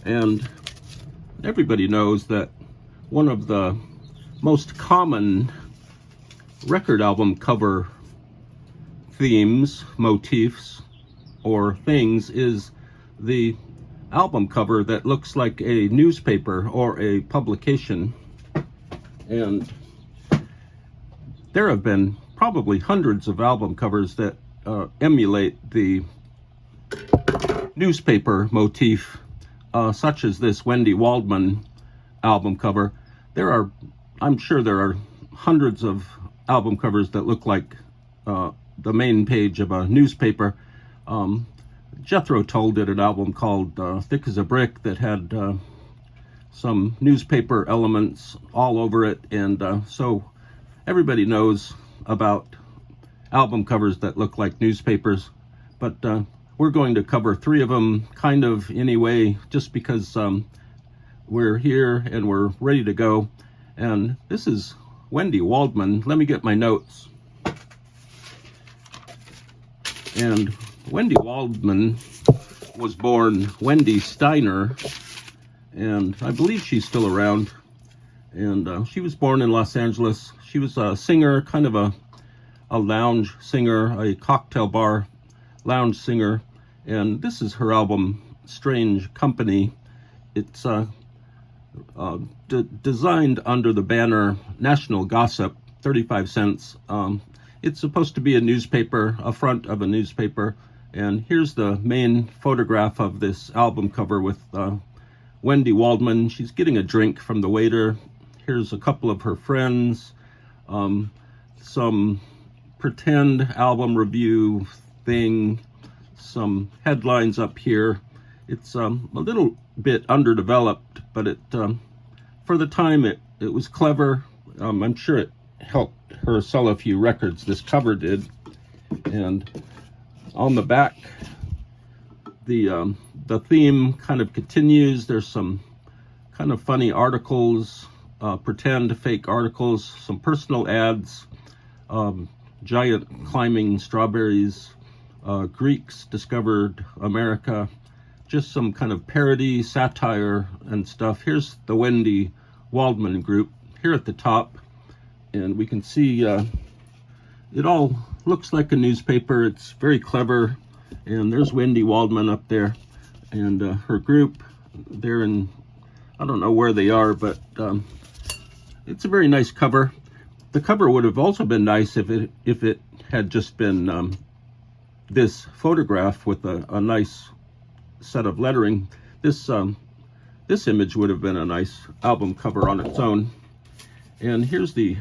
And everybody knows that one of the most common record album cover themes, motifs, or things is the album cover that looks like a newspaper or a publication. And there have been probably hundreds of album covers that emulate the newspaper motif, such as this Wendy Waldman album cover. I'm sure there are hundreds of album covers that look like the main page of a newspaper. Jethro Tull did an album called Thick as a Brick that had some newspaper elements all over it, and so everybody knows about album covers that look like newspapers. But we're going to cover three of them kind of anyway, just because we're here and we're ready to go. And this is Wendy Waldman. Let me get my notes. And Wendy Waldman was born Wendy Steiner, and I believe she's still around. And she was born in Los Angeles. She was a singer, kind of a lounge singer, a cocktail bar lounge singer. And this is her album, Strange Company. It's designed under the banner National Gossip, 35 cents. It's supposed to be a newspaper, a front of a newspaper. And here's the main photograph of this album cover with Wendy Waldman. She's getting a drink from the waiter. Here's a couple of her friends, some pretend album review thing, some headlines up here. It's a little bit underdeveloped, but it for the time it was clever. I'm sure it helped her sell a few records, this cover did. And on the back, the theme kind of continues. There's some kind of funny articles, pretend fake articles, some personal ads, giant climbing strawberries, Greeks discovered America, just some kind of parody, satire, and stuff. Here's the Wendy Waldman group here at the top, and we can see it all looks like a newspaper. It's very clever, and there's Wendy Waldman up there, and her group. They're in, I don't know where they are, but it's a very nice cover. The cover would have also been nice if it had just been this photograph with a nice set of lettering. This image would have been a nice album cover on its own. And here's the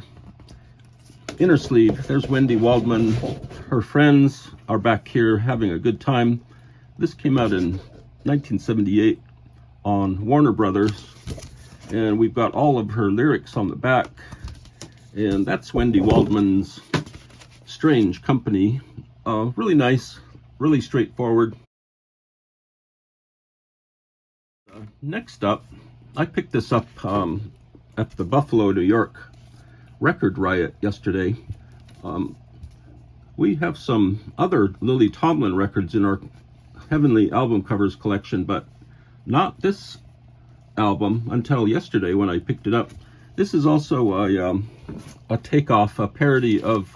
inner sleeve. There's Wendy Waldman. Her friends are back here having a good time. This came out in 1978 on Warner Brothers, and we've got all of her lyrics on the back. And that's Wendy Waldman's Strange Company. Really nice, really straightforward. Next up, I picked this up at the Buffalo, New York record riot yesterday. We have some other Lily Tomlin records in our Heavenly Album Covers collection, but not this album until yesterday when I picked it up. This is also a takeoff, a parody of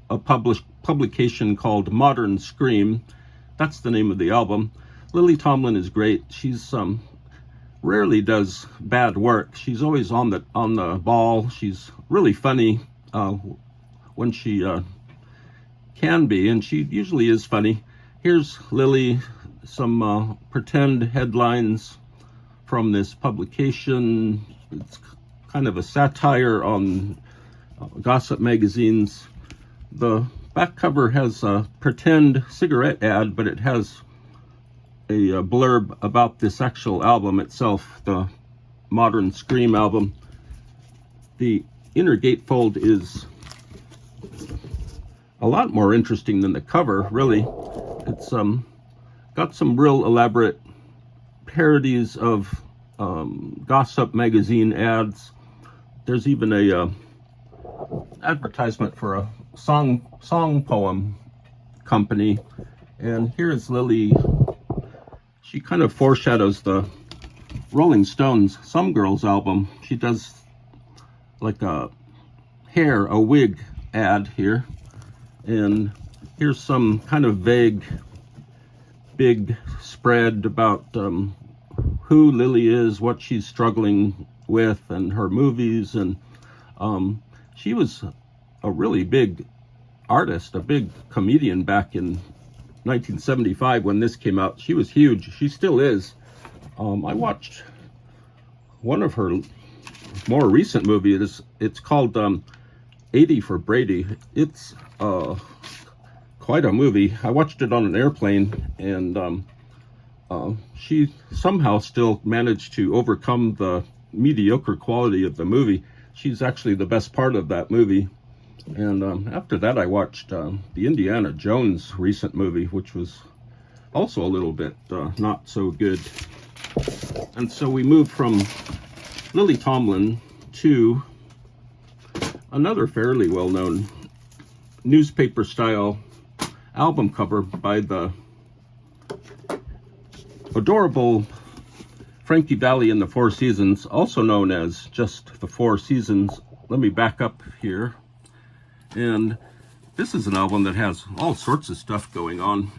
a publication called Modern Scream. That's the name of the album. Lily Tomlin is great. She's rarely does bad work. She's always on the ball. She's really funny when she can be, and she usually is funny. Here's Lily, some pretend headlines from this publication. It's kind of a satire on gossip magazines. The back cover has a pretend cigarette ad, but it has a blurb about this actual album itself, the Modern Scream album. The inner gatefold is a lot more interesting than the cover, really. It's got some real elaborate parodies of gossip magazine ads. There's even a advertisement for a song poem company. And here's Lily. She kind of foreshadows the Rolling Stones Some Girls album. She does like a wig ad here. And here's some kind of vague, big spread about who Lily is, what she's struggling with, and her movies. And she was a really big artist, a big comedian back in 1975 when this came out. She was huge. She still is. I watched one of her more recent movies. It's called 80 for Brady. It's quite a movie. I watched it on an airplane, and she somehow still managed to overcome the mediocre quality of the movie. She's actually the best part of that movie. And after that, I watched the Indiana Jones recent movie, which was also a little bit not so good. And so we moved from Lily Tomlin to another fairly well-known newspaper-style album cover by the adorable Frankie Valli and the Four Seasons, also known as just the Four Seasons. Let me back up here. And this is an album that has all sorts of stuff going on.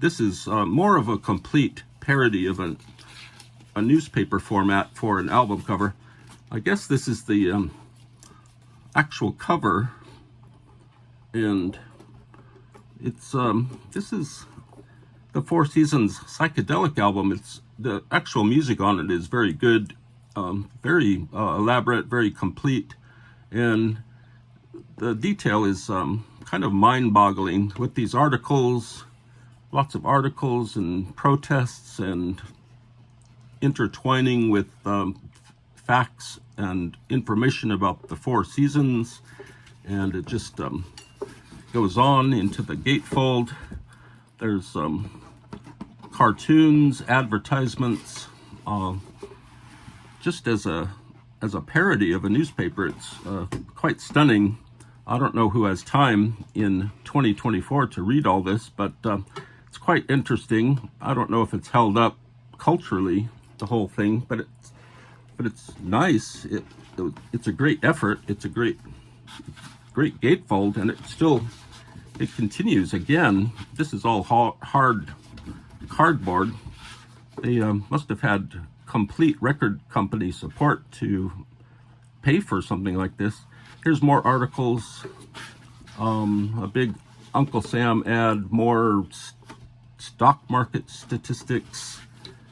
This is more of a complete parody of a newspaper format for an album cover. I guess this is the actual cover, and it's this is the Four Seasons psychedelic album. It's the actual music on it is very good, very elaborate, very complete, and the detail is kind of mind-boggling with these articles, lots of articles and protests and intertwining with facts and information about the Four Seasons. And it just goes on into the gatefold. There's cartoons, advertisements, just as a parody of a newspaper. It's quite stunning. I don't know who has time in 2024 to read all this, but it's quite interesting. I don't know if it's held up culturally, the whole thing, but it's nice. It's a great effort. It's a great gatefold, and it continues again. This is all hard cardboard. They must have had complete record company support to pay for something like this. Here's more articles, a big Uncle Sam ad, more stock market statistics,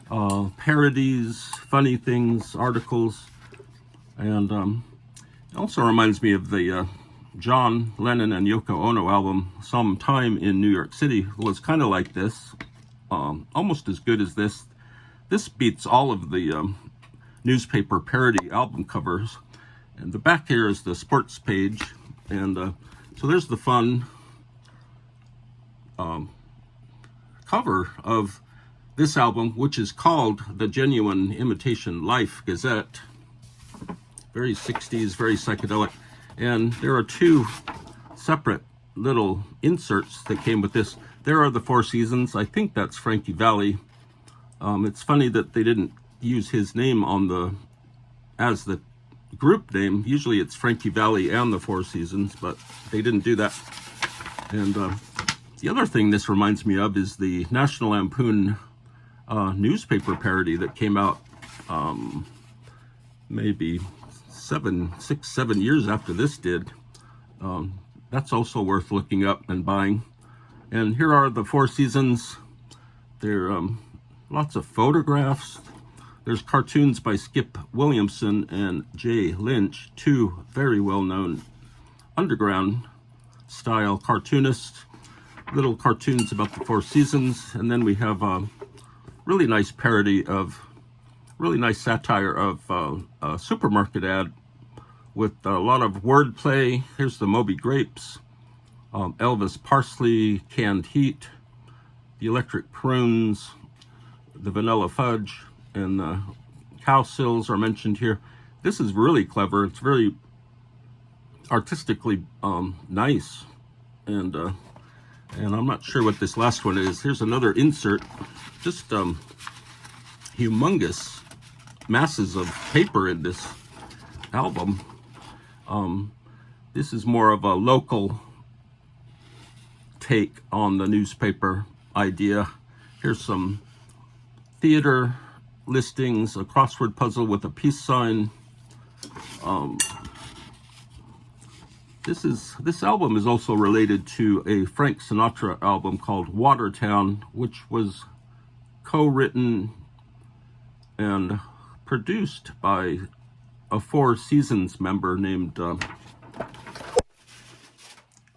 parodies, funny things, articles, and it also reminds me of the John Lennon and Yoko Ono album, Some Time in New York City. It was kind of like this, almost as good as this. This beats all of the newspaper parody album covers. And the back here is the sports page, and so there's the fun cover of this album, which is called The Genuine Imitation Life Gazette. Very 60s, very psychedelic. And there are two separate little inserts that came with this. There are the Four Seasons. I think that's Frankie Valli. It's funny that they didn't use his name as the group name. Usually it's Frankie Valli and the Four Seasons, but they didn't do that. And the other thing this reminds me of is the National Lampoon newspaper parody that came out maybe 7 years after this did. That's also worth looking up and buying. And here are the Four Seasons. There are lots of photographs. There's cartoons by Skip Williamson and Jay Lynch, two very well-known underground style cartoonists. Little cartoons about the Four Seasons. And then we have a really nice satire of a supermarket ad with a lot of wordplay. Here's the Moby Grapes, Elvis Parsley, Canned Heat, the Electric Prunes, the Vanilla Fudge, and cow sills are mentioned here. This is really clever. It's very artistically nice, and I'm not sure what this last one is. Here's another insert, just humongous masses of paper in this album. This is more of a local take on the newspaper idea. Here's some theater listings, a crossword puzzle with a peace sign. This album is also related to a Frank Sinatra album called Watertown, which was co-written and produced by a Four Seasons member named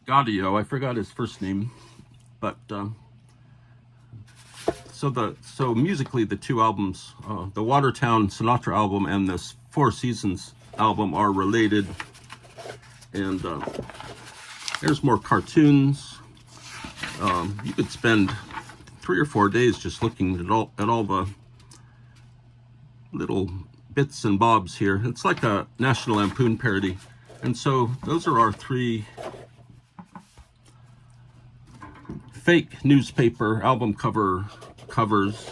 Gaudio. I forgot his first name, but so musically the two albums, the Watertown Sinatra album and this Four Seasons album, are related. And there's more cartoons. You could spend 3 or 4 days just looking at all the little bits and bobs here. It's like a National Lampoon parody. And so those are our 3 fake newspaper album covers.